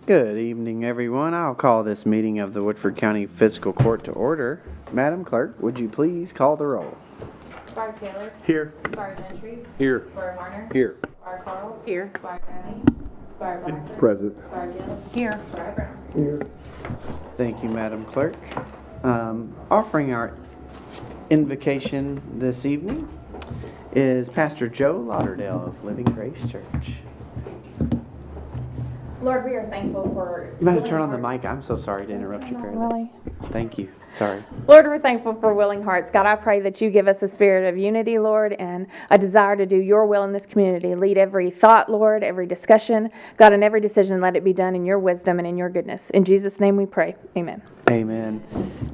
Good evening, everyone. I'll call this meeting of the Woodford County Fiscal Court to order. Madam Clerk, would you please call the roll? Squire Taylor. Here. Squire Gentry. Here. Squire Harner. Here. Squire Carl. Here. Squire County. Squire Blackford. Present. Squire Gill. Here. Squire Brown. Here. Thank you, Madam Clerk. Offering our invocation this evening is Pastor Joe Lauderdale of Living Grace Church. Lord, we are thankful for... You might have turned on the mic. I'm so sorry to interrupt you, Carrie. Really? Thank you. Sorry. Lord, we're thankful for willing hearts. God, I pray that you give us a spirit of unity, Lord, and a desire to do your will in this community. Lead every thought, Lord, every discussion. God, in every decision, let it be done in your wisdom and in your goodness. In Jesus' name we pray. Amen. Amen.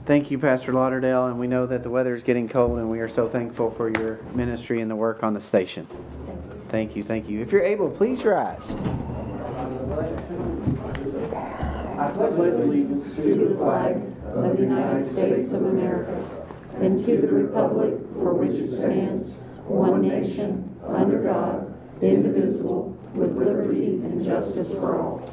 Thank you, Pastor Lauderdale, and we know that the weather is getting cold, and we are so thankful for your ministry and the work on the station. Thank you, thank you. If you're able, please rise. I pledge allegiance to the flag of the United States of America and to the republic for which it stands, one nation, under God, indivisible, with liberty and justice for all.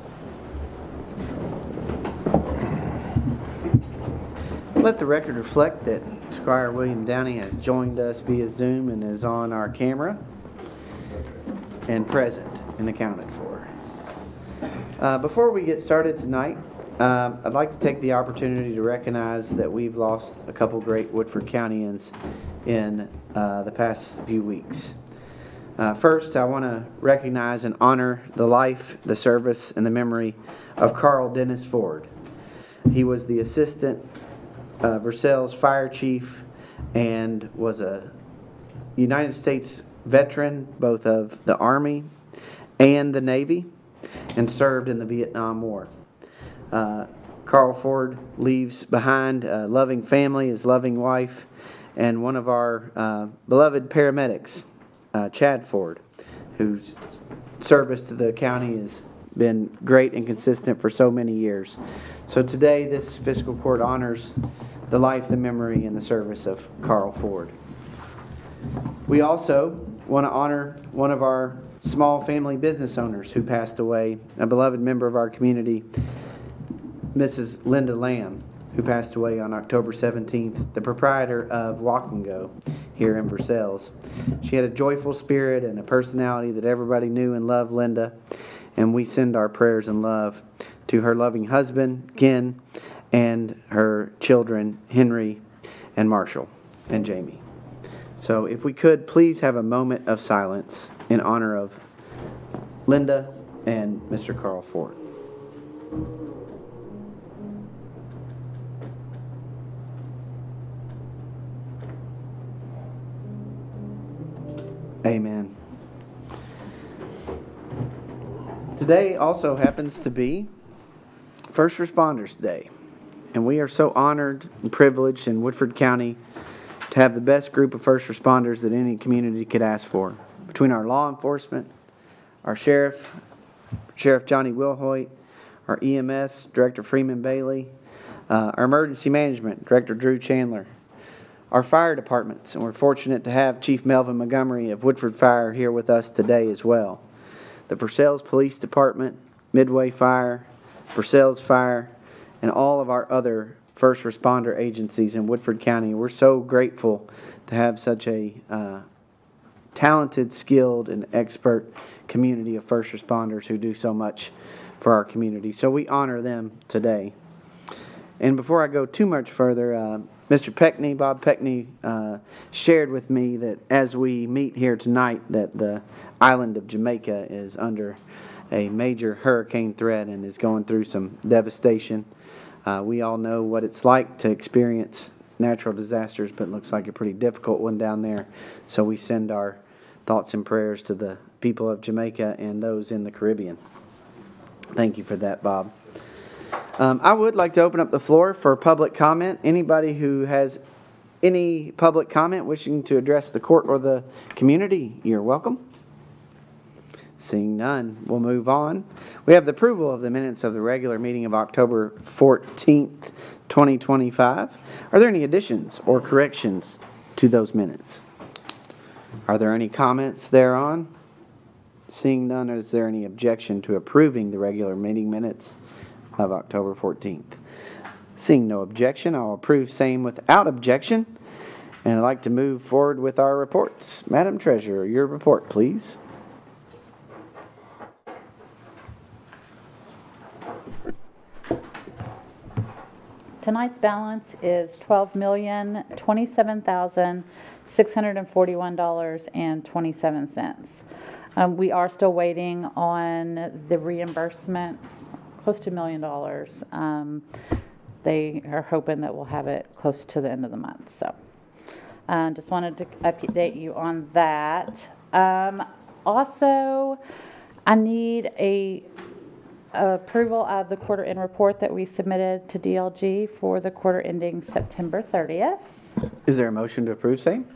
Let the record reflect that Squire William Downey has joined us via Zoom and is on our camera and present and accounted for. Before we get started tonight, I'd like to take the opportunity to recognize that we've lost a couple great Woodford Countyans in the past few weeks. First, I want to recognize and honor the life, the service, and the memory of Carl Dennis Ford. He was the assistant Versailles fire chief and was a United States veteran, both of the Army and the Navy, and served in the Vietnam War. Carl Ford leaves behind a loving family, his loving wife, and one of our beloved paramedics, Chad Ford, whose service to the county has been great and consistent for so many years. So today, this fiscal court honors the life, the memory, and the service of Carl Ford. We also want to honor one of our small family business owners who passed away, a beloved member of our community, Mrs. Linda Lamb, who passed away on October 17th, the proprietor of Walk and Go here in Versailles. She had a joyful spirit and a personality that everybody knew and loved Linda, and we send our prayers and love to her loving husband, Ken, and her children, Henry and Marshall and Jamie. So if we could, please have a moment of silence in honor of Linda and Mr. Carl Ford. Amen. Today also happens to be First Responders Day, and we are so honored and privileged in Woodford County to have the best group of first responders that any community could ask for. Between our law enforcement, our Sheriff Johnny Wilhoit, our EMS, Director Freeman Bailey, our Emergency Management, Director Drew Chandler, our fire departments, and we're fortunate to have Chief Melvin Montgomery of Woodford Fire here with us today as well. The Versailles Police Department, Midway Fire, Versailles Fire, and all of our other first responder agencies in Woodford County. We're so grateful to have such a talented, skilled, and expert community of first responders who do so much for our community. So we honor them today. And before I go too much further, Mr. Peckney, Bob Peckney, shared with me that as we meet here tonight that the island of Jamaica is under a major hurricane threat and is going through some devastation. We all know what it's like to experience natural disasters, but it looks like a pretty difficult one down there. So we send our thoughts and prayers to the people of Jamaica and those in the Caribbean. Thank you for that, Bob. I would like to open up the floor for public comment. Anybody who has any public comment wishing to address the court or the community, you're welcome. Seeing none, we'll move on. We have the approval of the minutes of the regular meeting of October 14th, 2025. Are there any additions or corrections to those minutes? Are there any comments thereon? Seeing none, is there any objection to approving the regular meeting minutes of October 14th? Seeing no objection, I'll approve same without objection. And I'd like to move forward with our reports. Madam Treasurer, your report, please. Tonight's balance is $12,027,641.27. We are still waiting on the reimbursements, close to $1 million. They are hoping that we'll have it close to the end of the month. So just wanted to update you on that. Also, I need approval of the quarter end report that we submitted to DLG for the quarter ending September 30th. Is there a motion to approve same?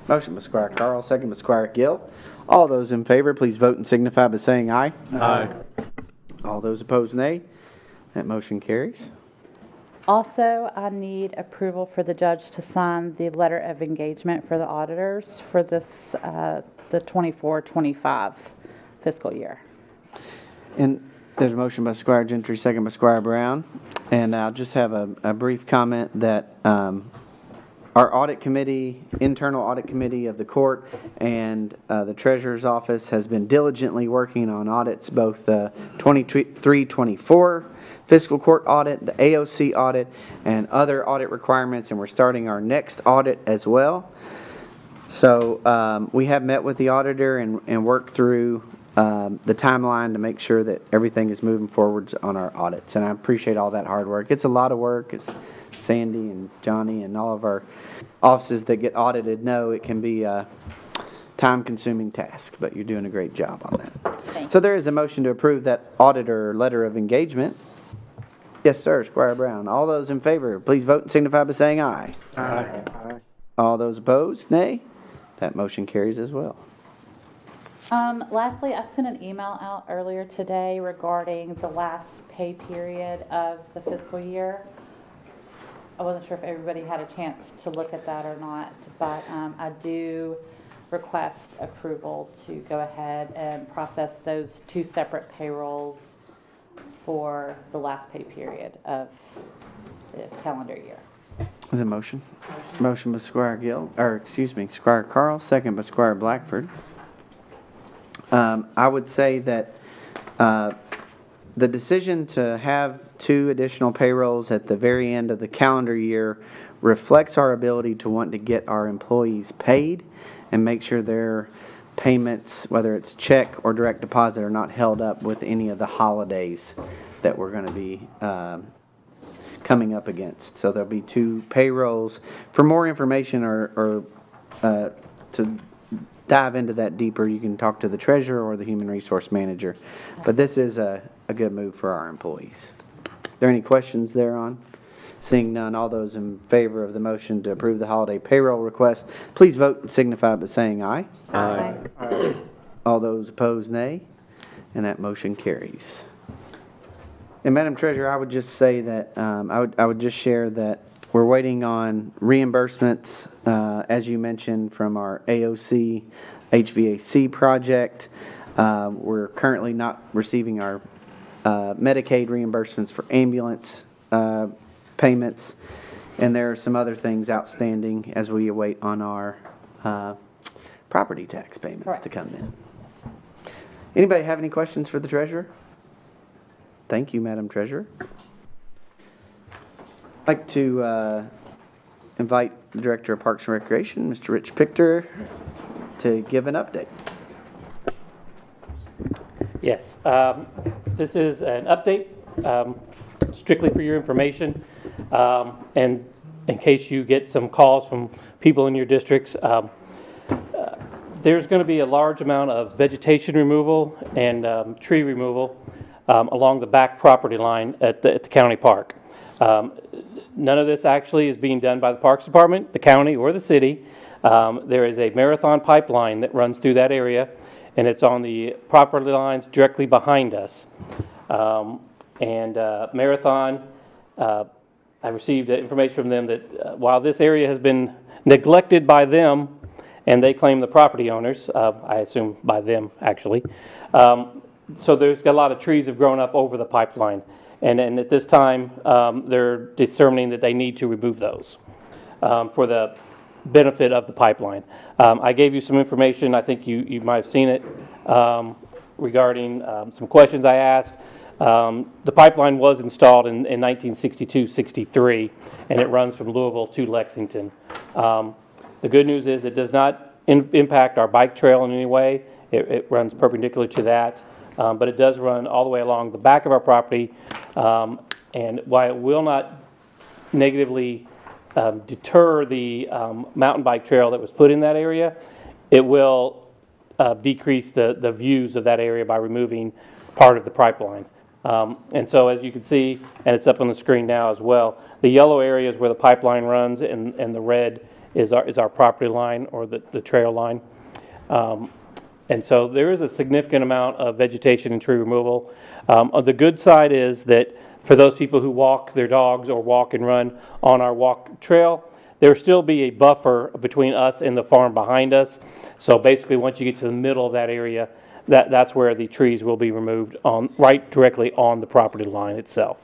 Motion by Squire Carl, second by Squire Gill. All those in favor, please vote and signify by saying aye. Aye. All those opposed, nay. That motion carries. Also, I need approval for the judge to sign the letter of engagement for the auditors for this, the 24-25 fiscal year. And there's a motion by Squire Gentry, second by Squire Brown. And I'll just have a brief comment that our audit committee, internal audit committee of the court and the treasurer's office has been diligently working on audits, both the 23-24 fiscal court audit, the AOC audit, and other audit requirements, and we're starting our next audit as well. So we have met with the auditor and worked through the timeline to make sure that everything is moving forwards on our audits. And I appreciate all that hard work. It's a lot of work, as Sandy and Johnny and all of our offices that get audited know it can be a time-consuming task, but you're doing a great job on that. So there is a motion to approve that auditor letter of engagement. Yes, sir, Squire Brown. All those in favor, please vote and signify by saying aye. Aye. All those opposed, nay. That motion carries as well. Lastly, I sent an email out earlier today regarding the last pay period of the fiscal year. I wasn't sure if everybody had a chance to look at that or not, but I do request approval to go ahead and process those two separate payrolls for the last pay period of the calendar year. Is a motion? Motion by Squire Squire Carl, second by Squire Blackford. I would say that the decision to have two additional payrolls at the very end of the calendar year reflects our ability to want to get our employees paid and make sure their payments, whether it's check or direct deposit, are not held up with any of the holidays that we're going to be coming up against. So there'll be two payrolls. For more information or to dive into that deeper, you can talk to the treasurer or the human resource manager. But this is a good move for our employees. Are there any questions thereon? Seeing none, all those in favor of the motion to approve the holiday payroll request, please vote and signify by saying aye. Aye. All those opposed, nay. And that motion carries. And Madam Treasurer, I would just say that, I would just share that we're waiting on reimbursements, as you mentioned, from our AOC HVAC project. We're currently not receiving our Medicaid reimbursements for ambulance payments, and there are some other things outstanding as we await on our property tax payments to come in. Anybody have any questions for the treasurer? Thank you, Madam Treasurer. I'd like to invite the Director of Parks and Recreation, Mr. Rich Pichter, to give an update. Yes, this is an update strictly for your information, and in case you get some calls from people in your districts. There's going to be a large amount of vegetation removal and tree removal along the back property line at the county park. None of this actually is being done by the Parks Department, the county, or the city. There is a marathon pipeline that runs through that area, and it's on the property lines directly behind us. Marathon, I received information from them that while this area has been neglected by them and they claim the property owners, I assume by them actually. So there's got a lot of trees have grown up over the pipeline, and at this time they're determining that they need to remove those for the benefit of the pipeline. I gave you some information, I think you might have seen it, regarding some questions I asked. The pipeline was installed in 1962-63, and it runs from Louisville to Lexington. The good news is it does not impact our bike trail in any way. It runs perpendicular to that, but it does run all the way along the back of our property, and while it will not negatively deter the mountain bike trail that was put in that area, it will decrease the views of that area by removing part of the pipeline. And so as you can see, and it's up on the screen now as well, the yellow area is where the pipeline runs, and the red is our property line, or the trail line. And so there is a significant amount of vegetation and tree removal. The good side is that for those people who walk their dogs or walk and run on our walk trail, there will still be a buffer between us and the farm behind us. So basically, once you get to the middle of that area, that's where the trees will be removed right directly on the property line itself.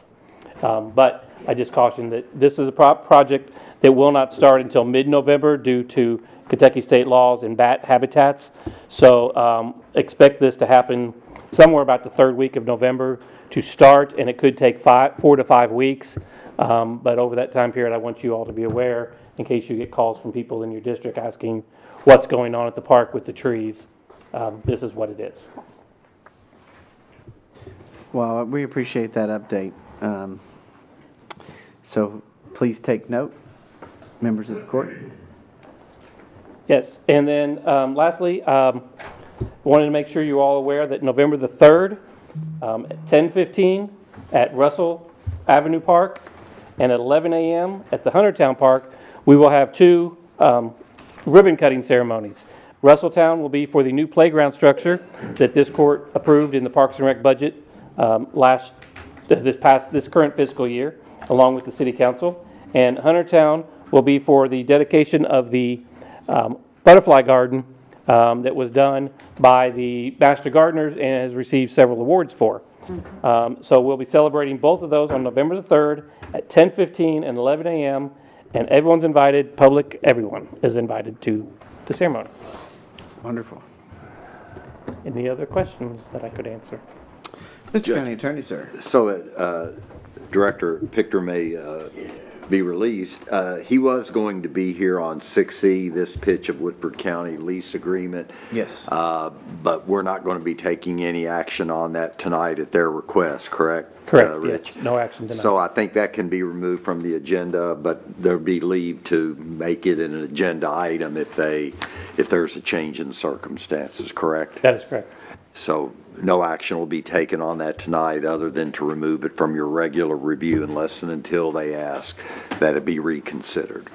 But I just caution that this is a project that will not start until mid-November due to Kentucky state laws and bat habitats. So expect this to happen somewhere about the third week of November to start, and it could take 4 to 5 weeks. But over that time period, I want you all to be aware, in case you get calls from people in your district asking what's going on at the park with the trees. This is what it is. Well, we appreciate that update. So please take note, members of the court. Yes, and then lastly, wanted to make sure you're all aware that November the 3rd at 10:15 at Russell Avenue Park and at 11 a.m. at the Huntertown Park, we will have 2 ribbon cutting ceremonies. Russelltown will be for the new playground structure that this court approved in the Parks and Rec budget this current fiscal year, along with the City Council. And Huntertown will be for the dedication of the butterfly garden that was done by the Master Gardeners and has received several awards for. So we'll be celebrating both of those on November the 3rd at 10:15 and 11 a.m. And everyone's invited, everyone is invited to the ceremony. Wonderful. Any other questions that I could answer? Mr. County Attorney, sir. So that Director Pichter may be released, he was going to be here on 6C, this pitch of Woodford County lease agreement. Yes. But we're not going to be taking any action on that tonight at their request, correct? Correct, Rich? yes. No action tonight. So I think that can be removed from the agenda, but there'll be leave to make it an agenda item if there's a change in circumstances, correct? That is correct. So no action will be taken on that tonight other than to remove it from your regular review unless and until they ask that it be reconsidered.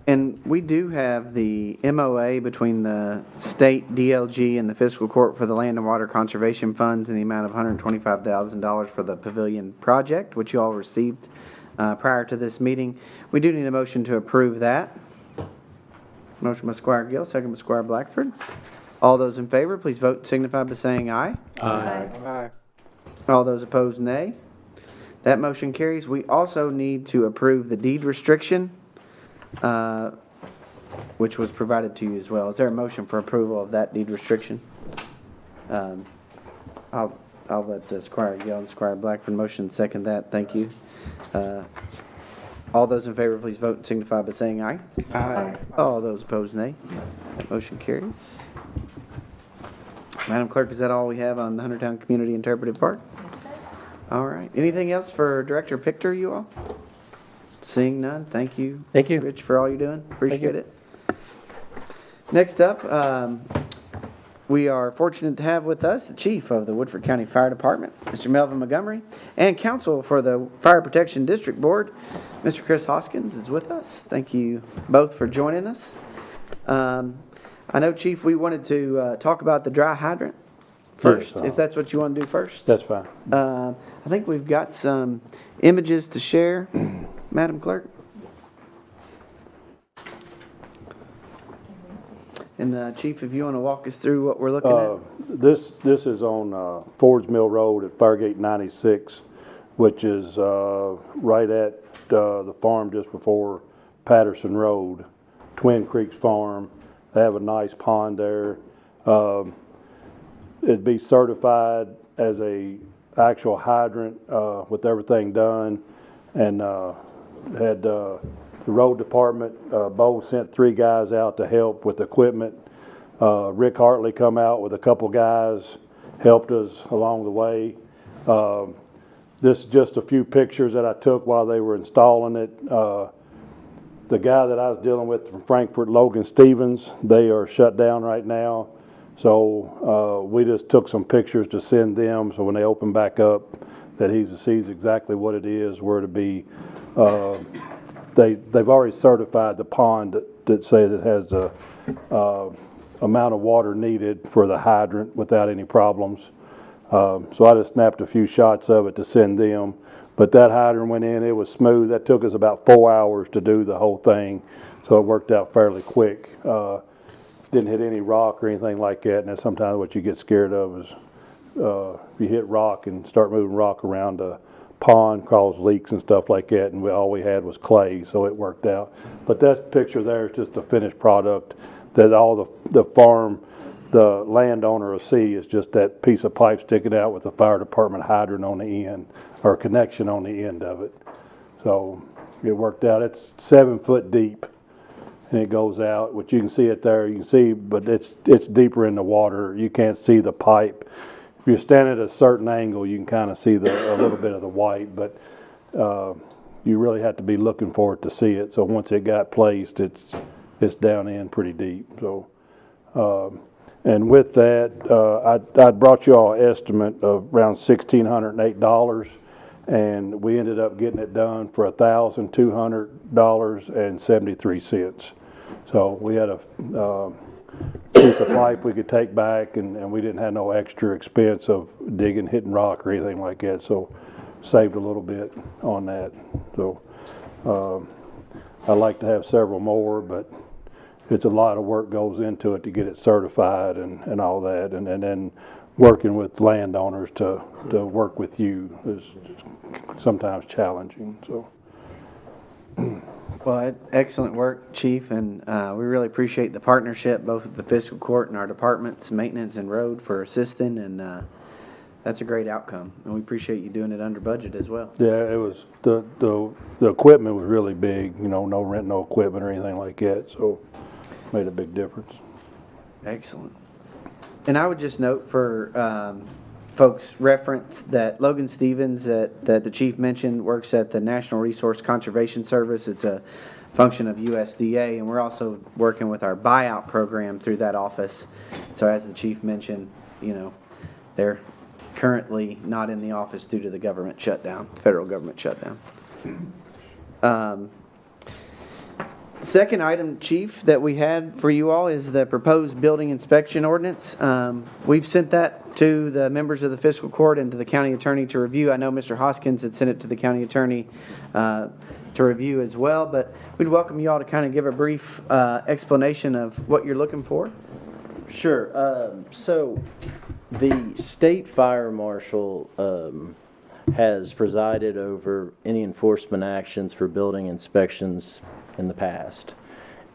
And we do have the MOA between the state DLG and the fiscal court for the land and water conservation funds in the amount of $125,000 for the pavilion project, which you all received prior to this meeting. We do need a motion to approve that. Motion by Squire Gill, second by Squire Blackford. All those in favor, please vote signify by saying aye. Aye. All those opposed, nay. That motion carries. We also need to approve the deed restriction, which was provided to you as well. Is there a motion for approval of that deed restriction? I'll let Squire Gill and Squire Blackford motion second that. Thank you. All those in favor, please vote and signify by saying aye. Aye. All those opposed, nay. That motion carries. Madam Clerk, is that all we have on the Huntertown Community Interpretive Park? All right. Anything else for Director Pichter, you all? Seeing none, thank you. Thank you. Rich, for all you're doing. Appreciate you. it. Next up, we are fortunate to have with us the Chief of the Woodford County Fire Department, Mr. Melvin Montgomery, and Counsel for the Fire Protection District Board, Mr. Chris Hoskins, is with us. Thank you both for joining us. I know, Chief, we wanted to talk about the dry hydrant first, if that's what you want to do first. That's fine. I think we've got some images to share, Madam Clerk. And Chief, if you want to walk us through what we're looking at. This is on Fords Mill Road at Fairgate 96, which is right at the farm just before Patterson Road, Twin Creeks Farm. They have a nice pond there. It'd be certified as a actual hydrant with everything done, and had the road department, Bo sent 3 guys out to help with equipment. Rick Hartley come out with a couple guys, helped us along the way. This is just a few pictures that I took while they were installing it. The guy that I was dealing with from Frankfurt, Logan Stevens, they are shut down right now. So we just took some pictures to send them, so when they open back up, that he sees exactly what it is, where to be. They've already certified the pond that says it has the amount of water needed for the hydrant without any problems. So I just snapped a few shots of it to send them. But that hydrant went in, it was smooth. That took us about 4 hours to do the whole thing. So it worked out fairly quick. Didn't hit any rock or anything like that. And that's sometimes what you get scared of is if you hit rock and start moving rock around a pond, cause leaks and stuff like that. And all we had was clay, so it worked out. But that picture there is just a finished product that all the farm, the landowner will see is just that piece of pipe sticking out with the fire department hydrant on the end, or connection on the end of it. So it worked out. It's 7 foot deep, and it goes out, which you can see it there. You can see, but it's deeper in the water. You can't see the pipe. If you're standing at a certain angle, you can kind of see a little bit of the white, but you really have to be looking for it to see it. So once it got placed, it's down in pretty deep. So. And with that, I brought you all an estimate of around $1,608, and we ended up getting it done for $1,200.73. So we had a piece of pipe we could take back, and we didn't have no extra expense of digging, hitting rock or anything like that. So saved a little bit on that. So I'd like to have several more, but it's a lot of work goes into it to get it certified and all that, and then working with landowners to work with you is sometimes challenging. So, Well, excellent work, Chief, and we really appreciate the partnership, both with the fiscal court and our departments, maintenance and road, for assisting, and that's a great outcome, and we appreciate you doing it under budget as well. yeah, it was the equipment was really big. You know, no rent, no equipment or anything like that. So. Made a big difference. Excellent. And I would just note for folks' reference that Logan Stevens, that the Chief mentioned, works at the National Resource Conservation Service. It's a function of USDA, and we're also working with our buyout program through that office. So as the Chief mentioned, you know, they're currently not in the office due to the government shutdown, federal government shutdown. Second item, Chief, that we had for you all is the proposed building inspection ordinance. We've sent that to the members of the fiscal court and to the county attorney to review. I know Mr. Hoskins had sent it to the county attorney to review as well, but we'd welcome you all to kind of give a brief explanation of what you're looking for. Sure. So the state fire marshal has presided over any enforcement actions for building inspections in the past,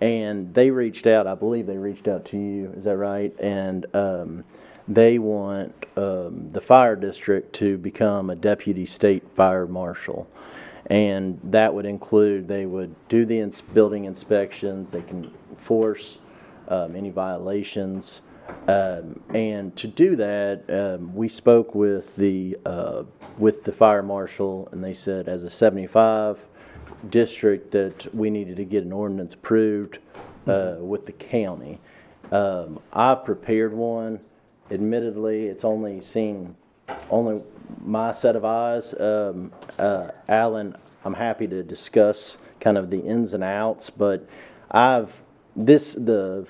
and they reached out. I believe they reached out to you. Is that right? And they want the fire district to become a deputy state fire marshal, and that would include they would do the building inspections. They can enforce any violations, and to do that, we spoke with the fire marshal, and they said as a 75 district that we needed to get an ordinance approved with the county. I've prepared one. Admittedly, it's only my set of eyes. Alan, I'm happy to discuss kind of the ins and outs, but the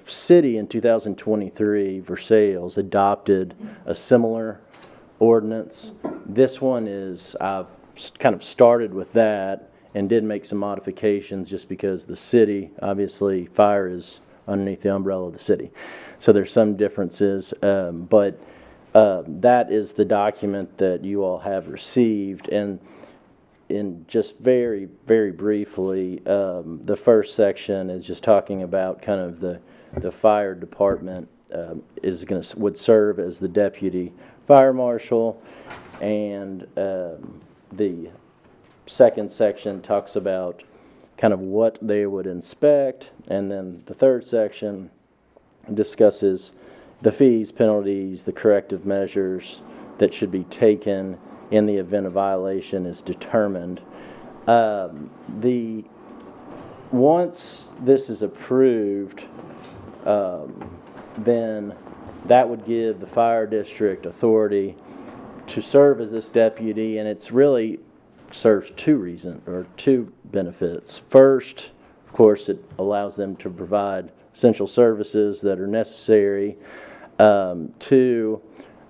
city in 2023, Versailles, adopted a similar ordinance. This one I've kind of started with that and did make some modifications just because the city, obviously, fire is underneath the umbrella of the city. So there's some differences, but that is the document that you all have received. And in just very, very briefly, the first section is just talking about kind of the fire department would serve as the deputy fire marshal, and the second section talks about kind of what they would inspect, and then the third section discusses the fees, penalties, the corrective measures that should be taken in the event a violation is determined. Once this is approved, then that would give the fire district authority to serve as this deputy, and it's really serves two benefits. First, of course, it allows them to provide essential services that are necessary. Two,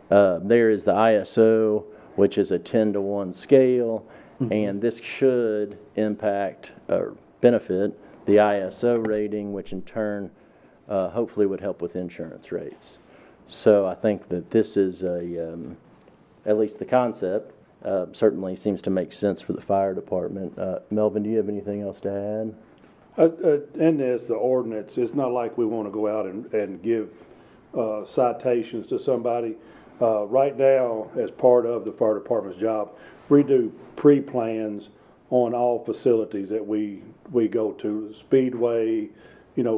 there is the ISO, which is a 10-to-1 scale, and this should impact or benefit the ISO rating, which in turn hopefully would help with insurance rates. So I think that this is at least the concept, certainly seems to make sense for the fire department. Melvin, do you have anything else to add? In this, the ordinance, it's not like we want to go out and give citations to somebody. Right now, as part of the fire department's job, we do pre-plans on all facilities that we go to, Speedway,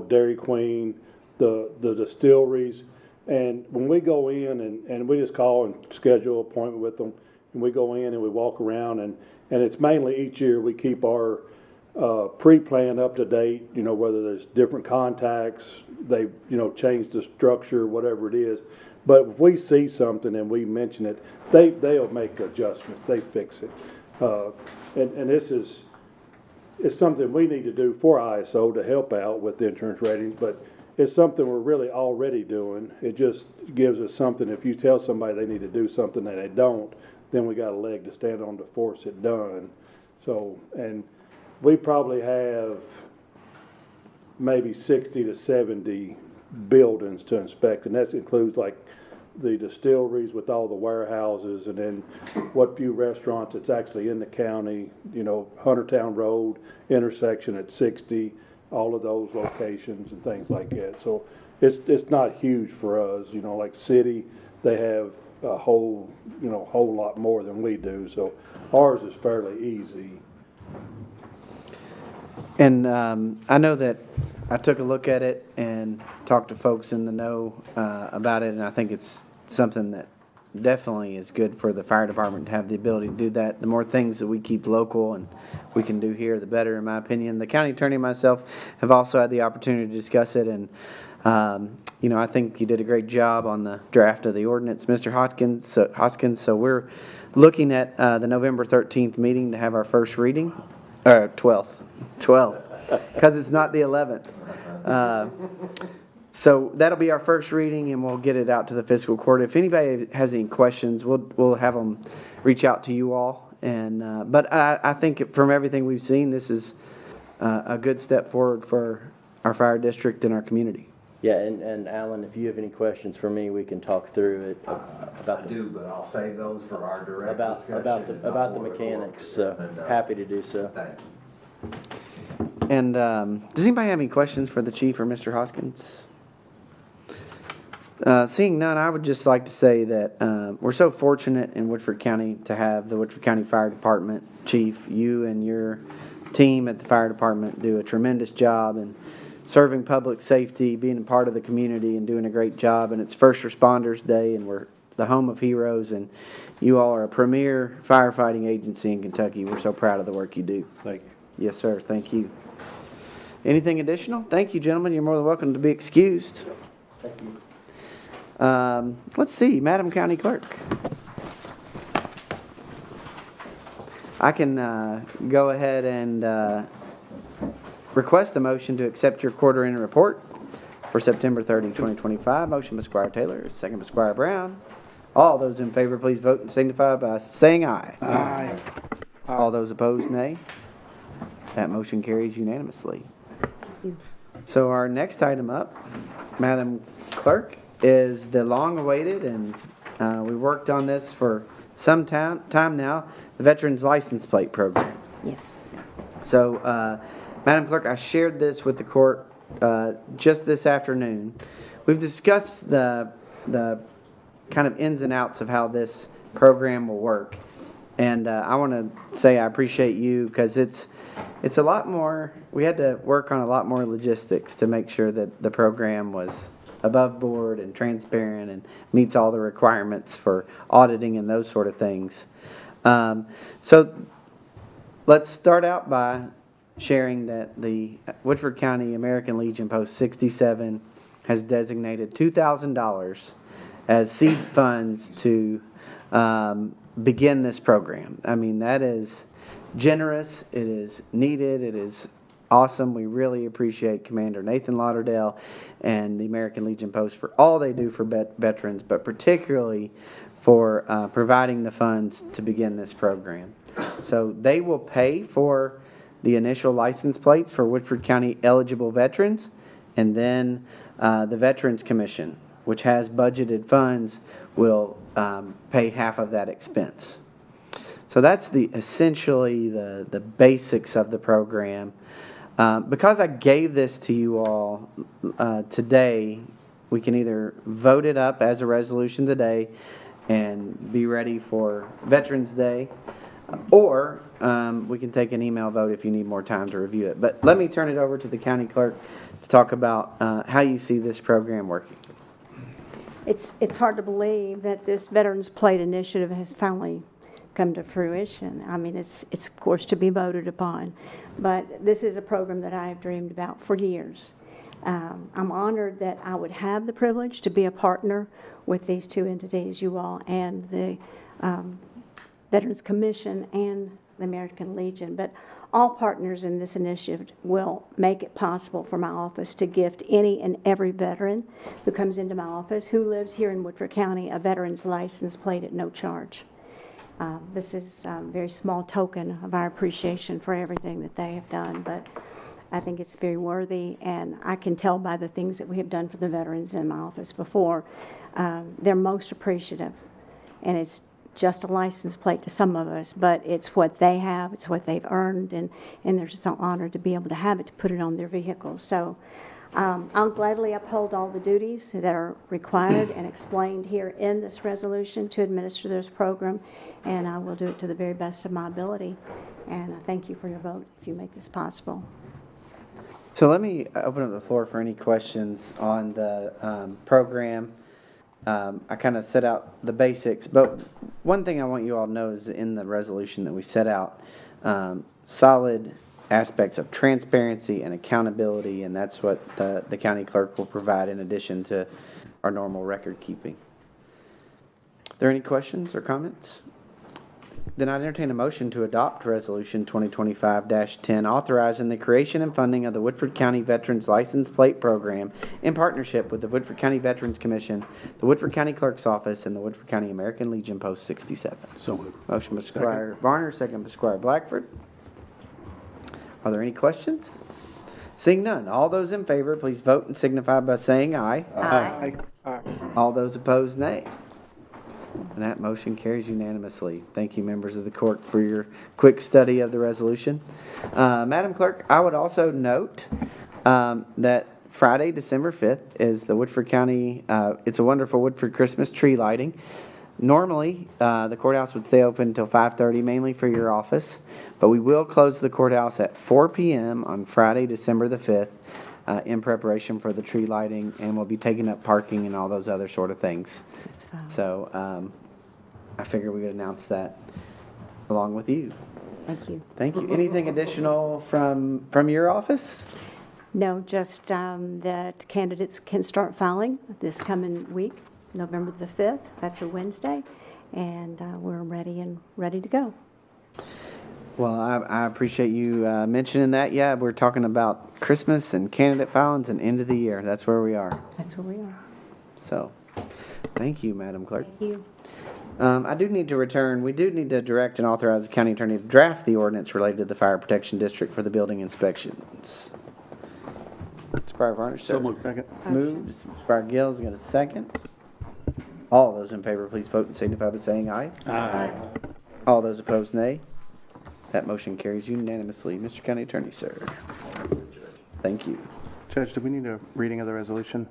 Dairy Queen, the distilleries. And when we go in and we just call and schedule an appointment with them, and we go in and we walk around, and it's mainly each year we keep our pre-plan up to date, whether there's different contacts, they, change the structure, whatever it is. But if we see something and we mention it, they'll make adjustments, they fix it. And this it's something we need to do for ISO to help out with the insurance ratings, but it's something we're really already doing. It just gives us something. If you tell somebody they need to do something and they don't, then we got a leg to stand on to force it done. So, and we probably have maybe 60 to 70 buildings to inspect, and that includes like the distilleries with all the warehouses, and then what few restaurants that's actually in the county, Huntertown Road intersection at 60, all of those locations and things like that. So it's not huge for us, like city, they have a whole lot more than we do. So ours is fairly easy. And I know that I took a look at it and talked to folks in the know about it, and I think it's something that definitely is good for the fire department to have the ability to do that. The more things that we keep local and we can do here, the better, in my opinion. The county attorney and myself have also had the opportunity to discuss it, and I think you did a great job on the draft of the ordinance, Mr. Hoskins. So we're looking at the November 13th meeting to have our first reading, or 12th, because it's not the 11th. So that'll be our first reading, and we'll get it out to the fiscal court. If anybody has any questions, we'll have them reach out to you all. And but I think from everything we've seen, this is a good step forward for our fire district and our community. Yeah, and Alan, if you have any questions for me, we can talk through it about but I'll save those for our direct discussion. about the mechanics. So happy to do so. Thank you. And does anybody have any questions for the chief or Mr. Hoskins? Seeing none, I would just like to say that we're so fortunate in Woodford County to have the Woodford County Fire Department. Chief, you and your team at the fire department do a tremendous job in serving public safety, being a part of the community, and doing a great job. And it's First Responders Day, and we're the home of heroes, and you all are a premier firefighting agency in Kentucky. We're so proud of the work you do. Thank you. Yes, sir. Thank you. Anything additional? Thank you, gentlemen. You're more than welcome to be excused. Thank you. Let's see, Madam County Clerk. I can go ahead and request a motion to accept your quarter-end report for September 30, 2025. Motion by Squire Taylor, second by Squire Brown. All those in favor, please vote and signify by saying aye. Aye. All those opposed, nay. That motion carries unanimously. So our next item up, Madam Clerk, is the long-awaited, and we worked on this for some time now, the Veterans License Plate Program. Yes. So, Madam Clerk, I shared this with the court just this afternoon. We've discussed the kind of ins and outs of how this program will work. And I want to say I appreciate you because it's a lot more, we had to work on a lot more logistics to make sure that the program was above board and transparent and meets all the requirements for auditing and those sort of things. So let's start out by sharing that the Woodford County American Legion Post 67 has designated $2,000 as seed funds to begin this program. I mean, that is generous, it is needed, it is awesome. We really appreciate Commander Nathan Lauderdale and the American Legion Post for all they do for veterans, but particularly for providing the funds to begin this program. So they will pay for the initial license plates for Woodford County eligible veterans, and then the Veterans Commission, which has budgeted funds, will pay half of that expense. So that's essentially the basics of the program. Because I gave this to you all today, we can either vote it up as a resolution today and be ready for Veterans Day, or we can take an email vote if you need more time to review it. But let me turn it over to the county clerk to talk about how you see this program working. It's hard to believe that this Veterans Plate initiative has finally come to fruition. I mean, it's of course to be voted upon, but this is a program that I have dreamed about for years. I'm honored that I would have the privilege to be a partner with these two entities, you all, and the Veterans Commission and the American Legion, but all partners in this initiative will make it possible for my office to gift any and every veteran who comes into my office who lives here in Woodford County a veteran's license plate at no charge. This is a very small token of our appreciation for everything that they have done, but I think it's very worthy, and I can tell by the things that we have done for the veterans in my office before, they're most appreciative, and it's just a license plate to some of us, but it's what they have, it's what they've earned, and they're just so honored to be able to have it, to put it on their vehicles. So I'll gladly uphold all the duties that are required and explained here in this resolution to administer this program, and I will do it to the very best of my ability. And I thank you for your vote if you make this possible. So let me open up the floor for any questions on the program. I kind of set out the basics, but one thing I want you all to know is in the resolution that we set out solid aspects of transparency and accountability, and that's what the county clerk will provide in addition to our normal record keeping. Are there any questions or comments? Then I entertain a motion to adopt Resolution 2025-10, authorizing the creation and funding of the Woodford County Veterans License Plate Program in partnership with the Woodford County Veterans Commission, the Woodford County Clerk's Office, and the Woodford County American Legion Post 67. So moved. Motion by Squire Varner, second by Squire Blackford. Are there any questions? Seeing none, all those in favor, please vote and signify by saying aye. Aye. All those opposed, nay. And that motion carries unanimously. Thank you, members of the court, for your quick study of the resolution. Madam Clerk, I would also note that Friday, December 5th, is the Woodford County, It's a Wonderful Woodford Christmas tree lighting. Normally, the courthouse would stay open until 5:30, mainly for your office, but we will close the courthouse at 4 p.m. on Friday, December the 5th, in preparation for the tree lighting, and we'll be taking up parking and all those other sort of things. That's fine. So I figured we would announce that along with you. Thank you. Thank you. Anything additional from your office? No, just that candidates can start filing this coming week, November the 5th. That's a Wednesday, and we're ready to go. Well, I appreciate you mentioning that. Yeah, we're talking about Christmas and candidate filings and end of the year. That's where we are. That's where we are. So, thank you, Madam Clerk. Thank you. We do need to direct and authorize the county attorney to draft the ordinance related to the fire protection district for the building inspections. Squire Varnish, sir. So moved. Second. Moved. Squire Gills, got a second. All those in favor, please vote and signify by saying aye. Aye. All those opposed, nay. That motion carries unanimously. Mr. County Attorney, sir. Thank you. Judge, do we need a reading of the resolution?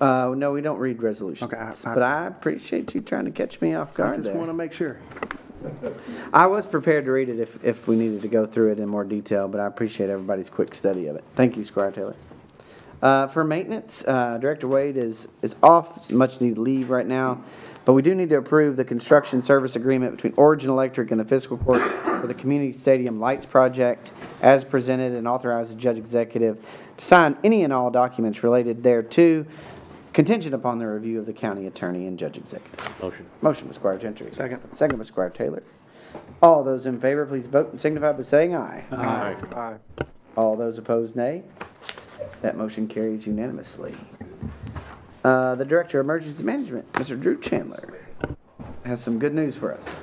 No, we don't read resolutions. Okay, But I appreciate you trying to catch me off I guard just there. want to make sure. I was prepared to read it if we needed to go through it in more detail, but I appreciate everybody's quick study of it. Thank you, Squire Taylor. For maintenance, Director Wade is off, much needed leave right now, but we do need to approve the construction service agreement between Origin Electric and the Fiscal Court for the Community Stadium Lights Project as presented, and authorize the judge executive to sign any and all documents related thereto, contingent upon the review of the county attorney and judge executive. Motion. Motion by Squire Gentry. Second. Second by Squire Taylor. All those in favor, please vote and signify by saying aye. Aye. All those opposed, nay. That motion carries unanimously. The Director of Emergency Management, Mr. Drew Chandler, has some good news for us.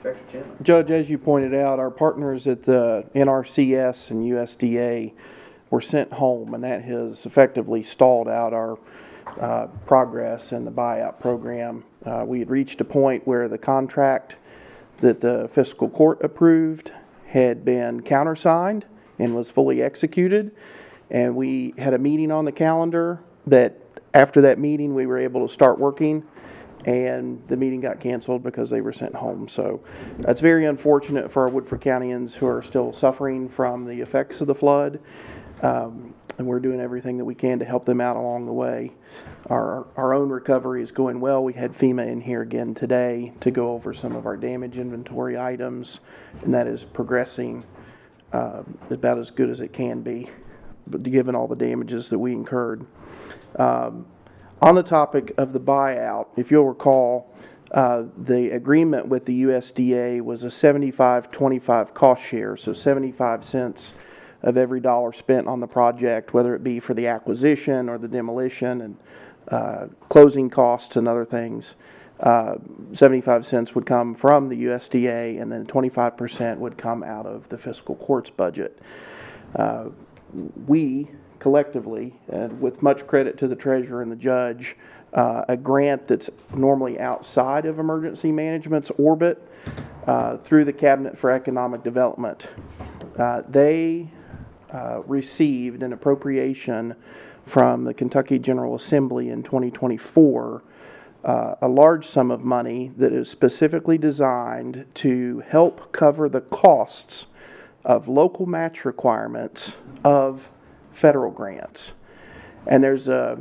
Director Chandler. Judge, as you pointed out, our partners at the NRCS and USDA were sent home, and that has effectively stalled out our progress in the buyout program. We had reached a point where the contract that the fiscal court approved had been countersigned and was fully executed, and we had a meeting on the calendar that after that meeting we were able to start working, and the meeting got canceled because they were sent home. So that's very unfortunate for our Woodford Countyans who are still suffering from the effects of the flood, and we're doing everything that we can to help them out along the way. Our own recovery is going well. We had FEMA in here again today to go over some of our damage inventory items, and that is progressing about as good as it can be, but given all the damages that we incurred. On the topic of the buyout, if you'll recall, the agreement with the USDA was a 75-25 cost share, so 75 cents of every dollar spent on the project, whether it be for the acquisition or the demolition and closing costs and other things. 75 cents would come from the USDA, and then 25% would come out of the fiscal court's budget. We collectively, and with much credit to the treasurer and the judge, a grant that's normally outside of emergency management's orbit through the Cabinet for Economic Development. They received an appropriation from the Kentucky General Assembly in 2024, a large sum of money that is specifically designed to help cover the costs of local match requirements of federal grants. And there's a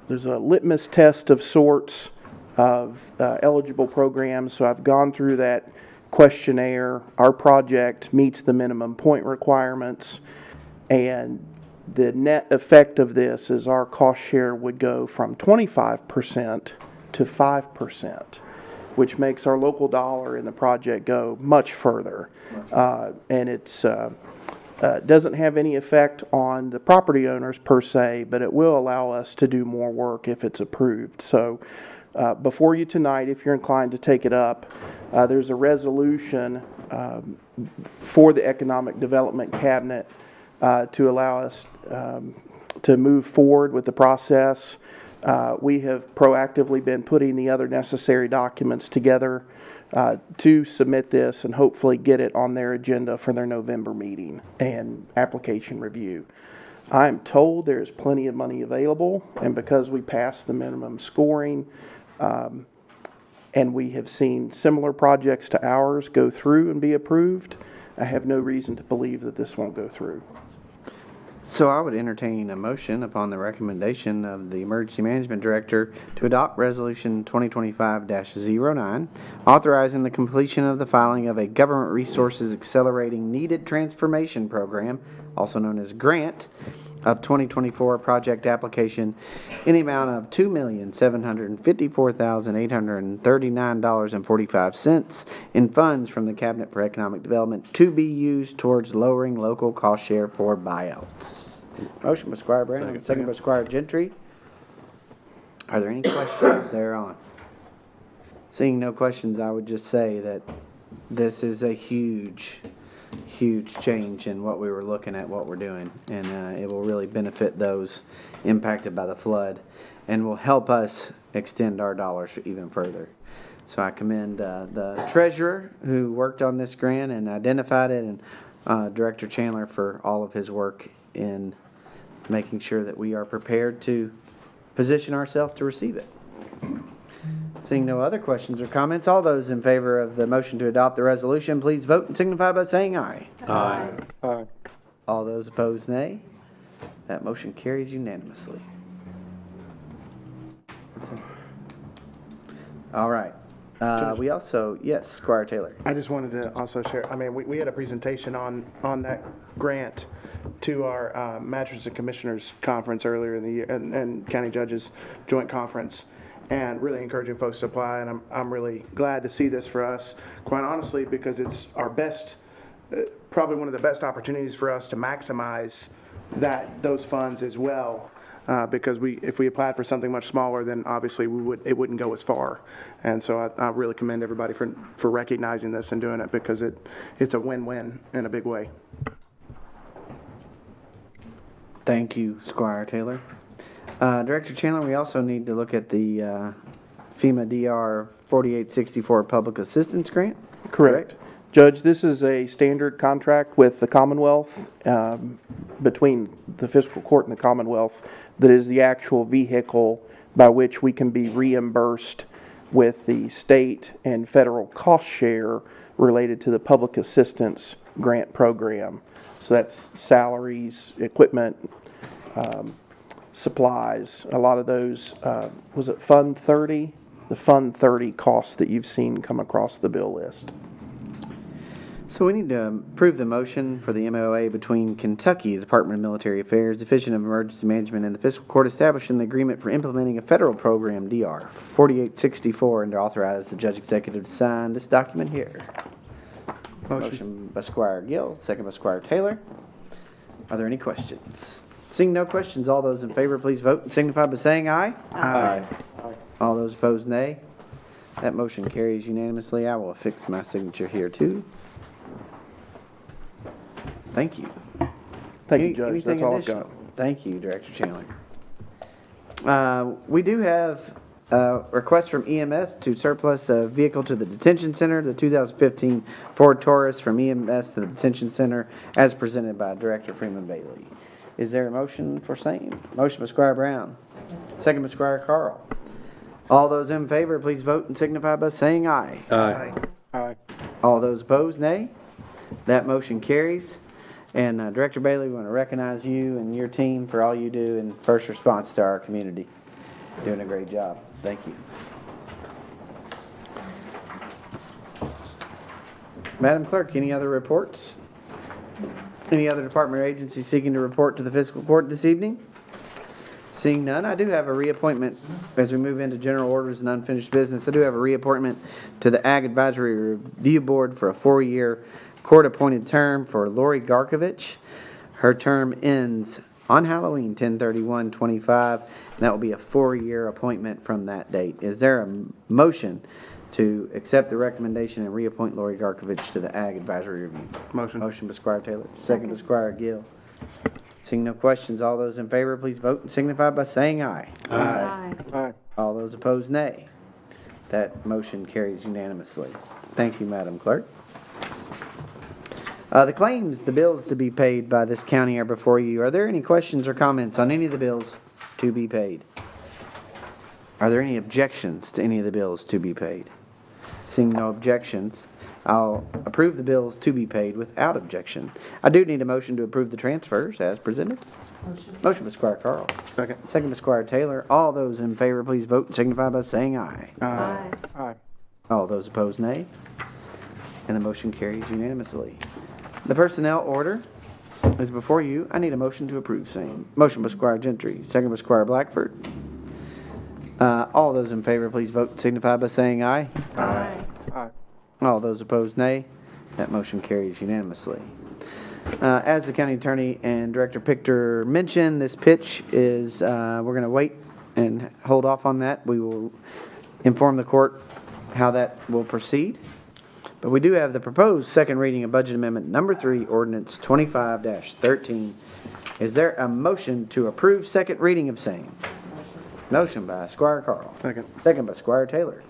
litmus test of sorts of eligible programs. So I've gone through that questionnaire. Our project meets the minimum point requirements, and the net effect of this is our cost share would go from 25% to 5%, which makes our local dollar in the project go much further. And it's doesn't have any effect on the property owners per se, but it will allow us to do more work if it's approved. So before you tonight, if you're inclined to take it up, there's a resolution for the Economic Development Cabinet to allow us to move forward with the process. We have proactively been putting the other necessary documents together to submit this and hopefully get it on their agenda for their November meeting and application review. I'm told there's plenty of money available, and because we passed the minimum scoring, and we have seen similar projects to ours go through and be approved, I have no reason to believe that this won't go through. So I would entertain a motion upon the recommendation of the Emergency Management Director to adopt Resolution 2025-09, authorizing the completion of the filing of a Government Resources Accelerating Needed Transformation Program, also known as Grant, of 2024 project application in the amount of $2,754,839.45 in funds from the Cabinet for Economic Development to be used towards lowering local cost share for buyouts. Motion by Squire Brown, second by Squire Gentry. Are there any questions thereon? Seeing no questions, I would just say that this is a huge change in what we were looking at, what we're doing. And it will really benefit those impacted by the flood and will help us extend our dollars even further. So I commend the treasurer who worked on this grant and identified it, and Director Chandler for all of his work in making sure that we are prepared to position ourselves to receive it. Seeing no other questions or comments, all those in favor of the motion to adopt the resolution, please vote and signify by saying aye. Aye. Aye. All those opposed, nay. That motion carries unanimously. All right. We also, yes, Squire Taylor. I just wanted to also share, I mean, we had a presentation on that grant to our Magistrates and Commissioners Conference earlier in the year, and County Judges Joint Conference, and really encouraging folks to apply, and I'm really glad to see this for us, quite honestly, because it's our best, probably one of the best opportunities for us to maximize those funds as well. Because if we applied for something much smaller, then obviously it wouldn't go as far. And so I really commend everybody for recognizing this and doing it, because it's a win-win in a big way. Thank you, Squire Taylor. Director Chandler, we also need to look at the FEMA DR 4864 Public Assistance Grant. Correct. Judge, this is a standard contract with the Commonwealth, between the Fiscal Court and the Commonwealth, that is the actual vehicle by which we can be reimbursed with the state and federal cost share related to the public assistance grant program. So that's salaries, equipment, supplies, a lot of those, was it Fund 30? The Fund 30 costs that you've seen come across the bill list. So we need to approve the motion for the MOA between Kentucky Department of Military Affairs, Division of Emergency Management, and the Fiscal Court establishing the agreement for implementing a federal program, DR 4864, and to authorize the Judge Executive to sign this document here. Motion by Squire Gill, second by Squire Taylor. Are there any questions? Seeing no questions, all those in favor, please vote and signify by saying aye. Aye. All those opposed, nay. That motion carries unanimously. I will affix my signature here, too. Thank you. Thank you, Judge. That's all I've got. Thank you, Director Chandler. We do have a request from EMS to surplus a vehicle to the detention center, the 2015 Ford Taurus from EMS to the detention center, as presented by Director Freeman Bailey. Is there a motion for same? Motion by Squire Brown, second by Squire Carl. All those in favor, please vote and signify by saying aye. Aye. Aye. All those opposed, nay. That motion carries. And Director Bailey, we want to recognize you and your team for all you do in first response to our community. Doing a great job. Thank you. Madam Clerk, any other reports? Any other department or agency seeking to report to the Fiscal Court this evening? Seeing none, I do have a reappointment as we move into general orders and unfinished business. I do have a reappointment to the Ag Advisory Review Board for a 4-year court-appointed term for Lori Garkovich. Her term ends on Halloween, 10/31/25, and that will be a 4-year appointment from that date. Is there a motion to accept the recommendation and reappoint Lori Garkovich to the Ag Advisory Review? Motion. Motion by Squire Taylor, second by Squire Gill. Seeing no questions, all those in favor, please vote and signify by saying aye. Aye. Aye. All those opposed, nay. That motion carries unanimously. Thank you, Madam Clerk. The claims, the bills to be paid by this county are before you. Are there any questions or comments on any of the bills to be paid? Are there any objections to any of the bills to be paid? Seeing no objections, I'll approve the bills to be paid without objection. I do need a motion to approve the transfers as presented. Motion by Squire Carl. Second. Second by Squire Taylor. All those in favor, please vote and signify by saying aye. Aye. Aye. All those opposed, nay. And the motion carries unanimously. The personnel order is before you. I need a motion to approve same. Motion by Squire Gentry, second by Squire Blackford. All those in favor, please vote and signify by saying aye. Aye. Aye. All those opposed, nay. That motion carries unanimously. As the county attorney and Director Pichter mentioned, this pitch is, we're going to wait and hold off on that. We will inform the court how that will proceed. But we do have the proposed second reading of Budget Amendment Number 3, Ordinance 25-13. Is there a motion to approve second reading of same? Motion by Squire Carl. Second. Second by Squire Taylor.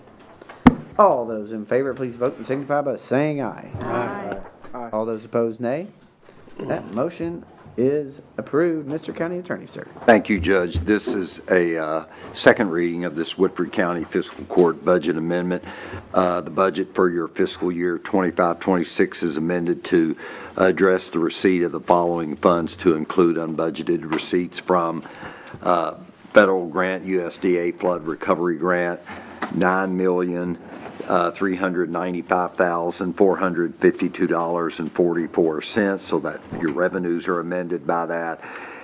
All those in favor, please vote and signify by saying aye. Aye. All those opposed, nay. That motion is approved. Mr. County Attorney, sir. Thank you, Judge. This is a second reading of this Woodford County Fiscal Court Budget Amendment. The budget for your fiscal year 25-26 is amended to address the receipt of the following funds to include unbudgeted receipts from federal grant, USDA flood recovery grant, $9,395,452.44, so that your revenues are amended by that.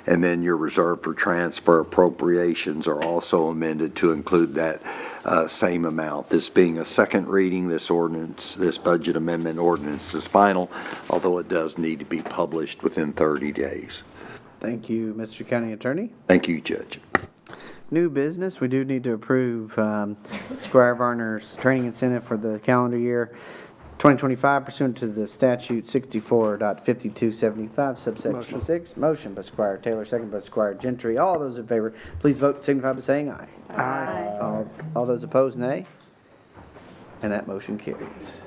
And then your reserve for transfer appropriations are also amended to include that same amount. This being a second reading, this ordinance, this budget amendment ordinance is final, although it does need to be published within 30 days. Thank you, Mr. County Attorney. Thank you, Judge. New business, we do need to approve Squire Varner's training incentive for the calendar year 2025 pursuant to the statute 64.5275 subsection 6. Motion by Squire Taylor, second by Squire Gentry. All those in favor, please vote signify by saying aye. Aye. All those opposed, nay. And that motion carries.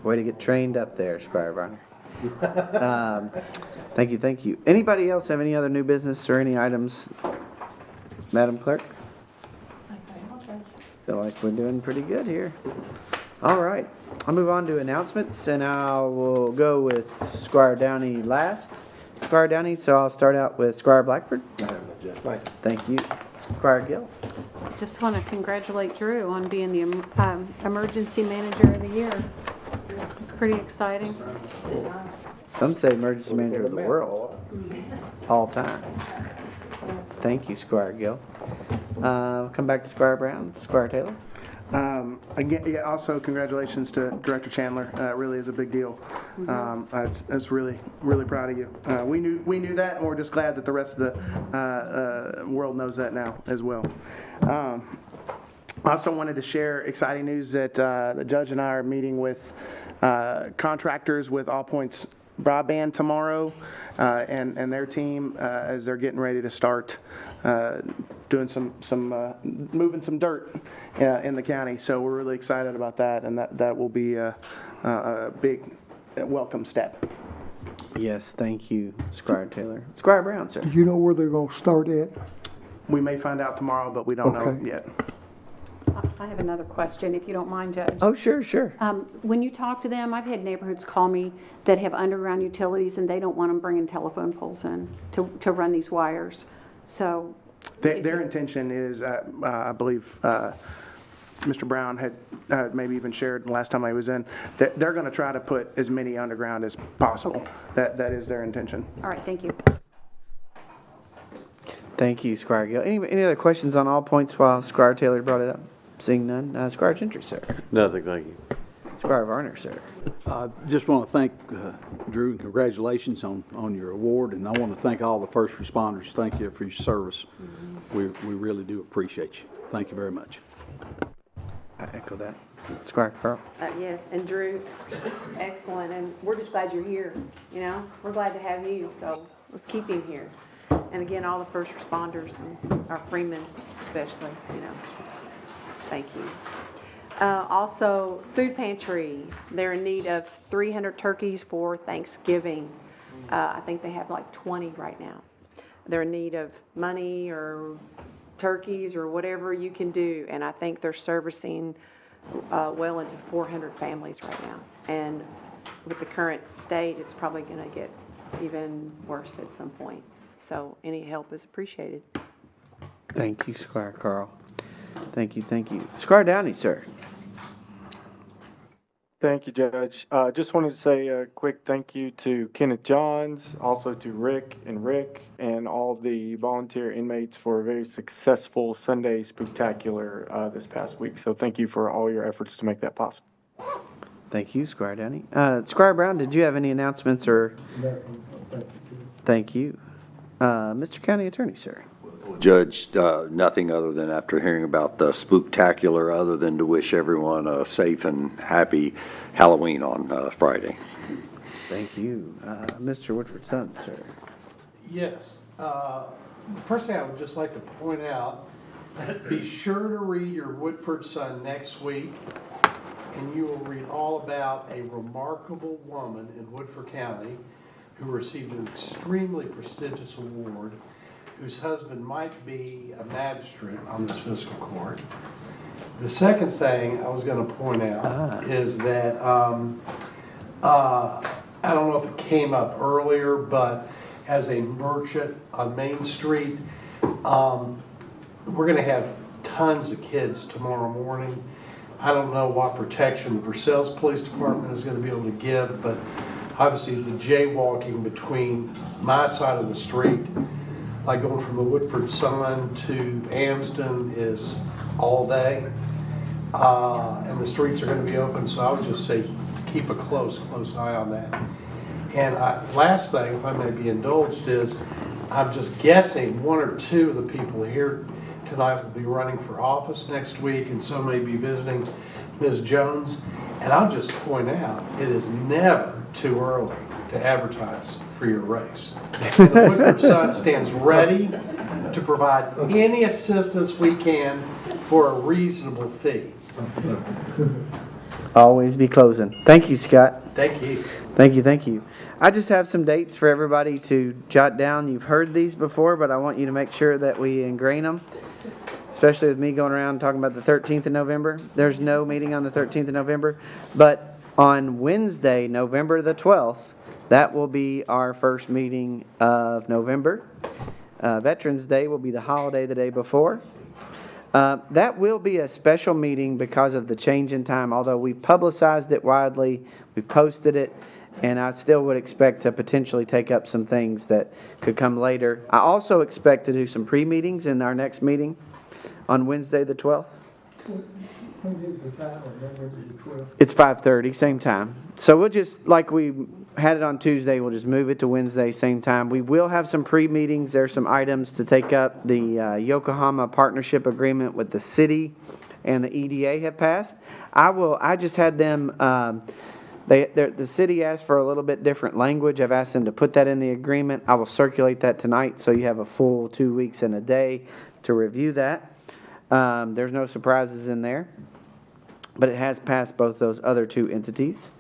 Way to get trained up there, Squire Varner. Thank you, thank you. Anybody else have any other new business or any items? Madam Clerk? Feel like we're doing pretty good here. All right, I'll move on to announcements, and I will go with Squire Downey last. Squire Downey, so I'll start out with Squire Blackford. Thank you. Squire Gill. Just want to congratulate Drew on being the emergency manager of the year. It's pretty exciting. Some say emergency manager of the world. All time. Thank you, Squire Gill. Come back to Squire Brown. Squire Taylor. Again, yeah, also congratulations to Director Chandler. It really is a big deal. It's really, really proud of you. We knew that, and we're just glad that the rest of the world knows that now as well. I also wanted to share exciting news that the judge and I are meeting with contractors with All Points Broadband tomorrow, and their team as they're getting ready to start doing some moving some dirt in the county. So we're really excited about that, and that will be a big welcome step. Yes, thank you, Squire Taylor. Squire Brown, sir. Do you know where they're going to start at? We may find out tomorrow, but we don't know Okay. yet. I have another question, if you don't mind, Judge. Oh, sure, sure. When you talk to them, I've had neighborhoods call me that have underground utilities, and they don't want them bringing telephone poles in to run these wires. So Their intention is, I believe, Mr. Brown had maybe even shared last time I was in, that they're going to try to put as many underground as possible. Okay. That is their intention. All right, thank you. Thank you, Squire Gill. Any other questions on all points while Squire Taylor brought it up? Seeing none. Squire Gentry, sir. Nothing, thank you. Squire Varner, sir. Just want to thank Drew, and congratulations on your award, and I want to thank all the first responders. Thank you for your service. We really do appreciate you. Thank you very much. I echo that. Squire Carl. Yes, and Drew, excellent, and we're just glad you're here, you know? We're glad to have you, so let's keep him here. And again, all the first responders and our Freemen especially, you know. Thank you. Also, food pantry, they're in need of 300 turkeys for Thanksgiving. I think they have like 20 right now. They're in need of money or turkeys or whatever you can do, and I think they're servicing well into 400 families right now. And with the current state, it's probably going to get even worse at some point. So any help is appreciated. Thank you, Squire Carl. Thank you, thank you. Squire Downey, sir. Thank you, Judge. Just wanted to say a quick thank you to Kenneth Johns, also to Rick, and all the volunteer inmates for a very successful Sunday Spooktacular this past week. So thank you for all your efforts to make that possible. Thank you, Squire Downey. Squire Brown, did you have any announcements or? Thank you. Mr. County Attorney, sir. Judge, nothing other than after hearing about the spooktacular, other than to wish everyone a safe and happy Halloween on Friday. Thank you. Mr. Woodford, sir. Yes. First thing I would just like to point out, be sure to read your Woodford Sun next week, and you will read all about a remarkable woman in Woodford County who received an extremely prestigious award, whose husband might be a magistrate on this fiscal court. The second thing I was going to point out is that I don't know if it came up earlier, but as a merchant on Main Street, we're going to have tons of kids tomorrow morning. I don't know what protection the Versailles Police Department is going to be able to give, but obviously the jaywalking between my side of the street, like going from the Woodford Sun to Amsden, is all day. And the streets are going to be open, so I would just say keep a close eye on that. And last thing, if I may be indulged, is I'm just guessing one or two of the people here tonight will be running for office next week, and so may be visiting Ms. Jones. And I'll just point out, it is never too early to advertise for your race. The Woodford Sun stands ready to provide any assistance we can for a reasonable fee. Always be closing. Thank you, Scott. Thank you. Thank you. I just have some dates for everybody to jot down. You've heard these before, but I want you to make sure that we ingrain them, especially with me going around talking about the 13th of November. There's no meeting on the 13th of November, but on Wednesday, November the 12th, that will be our first meeting of November. Veterans Day will be the holiday the day before. That will be a special meeting because of the change in time, although we publicized it widely, we posted it, and I still would expect to potentially take up some things that could come later. I also expect to do some pre-meetings in our next meeting on Wednesday the 12th. It's 5:30, same time. So we'll just, like we had it on Tuesday, we'll just move it to Wednesday, same time. We will have some pre-meetings. There's some items to take up. The Yokohama partnership agreement with the city and the EDA have passed. I just had them, the city asked for a little bit different language. I've asked them to put that in the agreement. I will circulate that tonight, so you have a full 2 weeks and a day to review that. There's no surprises in there, but it has passed both those other two entities.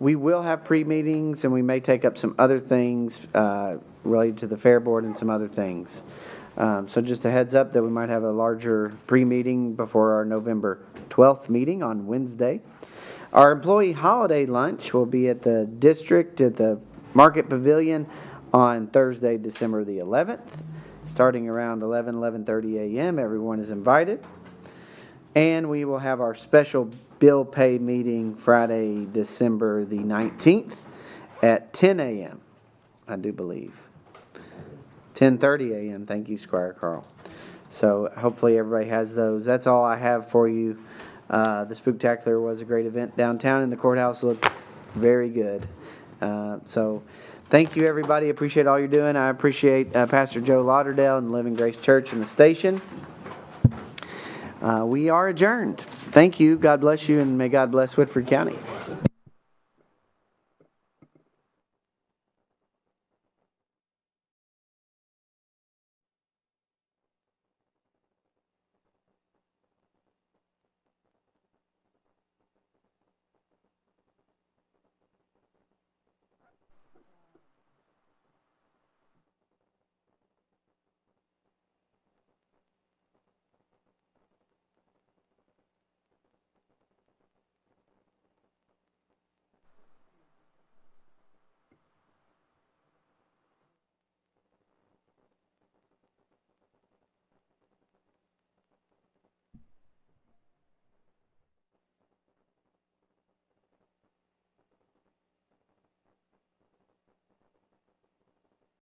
We will have pre-meetings, and we may take up some other things related to the Fair Board and some other things. So just a heads up that we might have a larger pre-meeting before our November 12th meeting on Wednesday. Our employee holiday lunch will be at the district at the Market Pavilion on Thursday, December the 11th. Starting around 11:30 a.m. Everyone is invited. And we will have our special bill pay meeting Friday, December the 19th at 10 a.m., I do believe. 10:30 a.m. Thank you, Squire Carl. So hopefully everybody has those. That's all I have for you. The Spooktacular was a great event downtown, and the courthouse looked very good. So thank you, everybody. Appreciate all you're doing. I appreciate Pastor Joe Lauderdale and Living Grace Church and the station. We are adjourned. Thank you. God bless you, and may God bless Woodford County.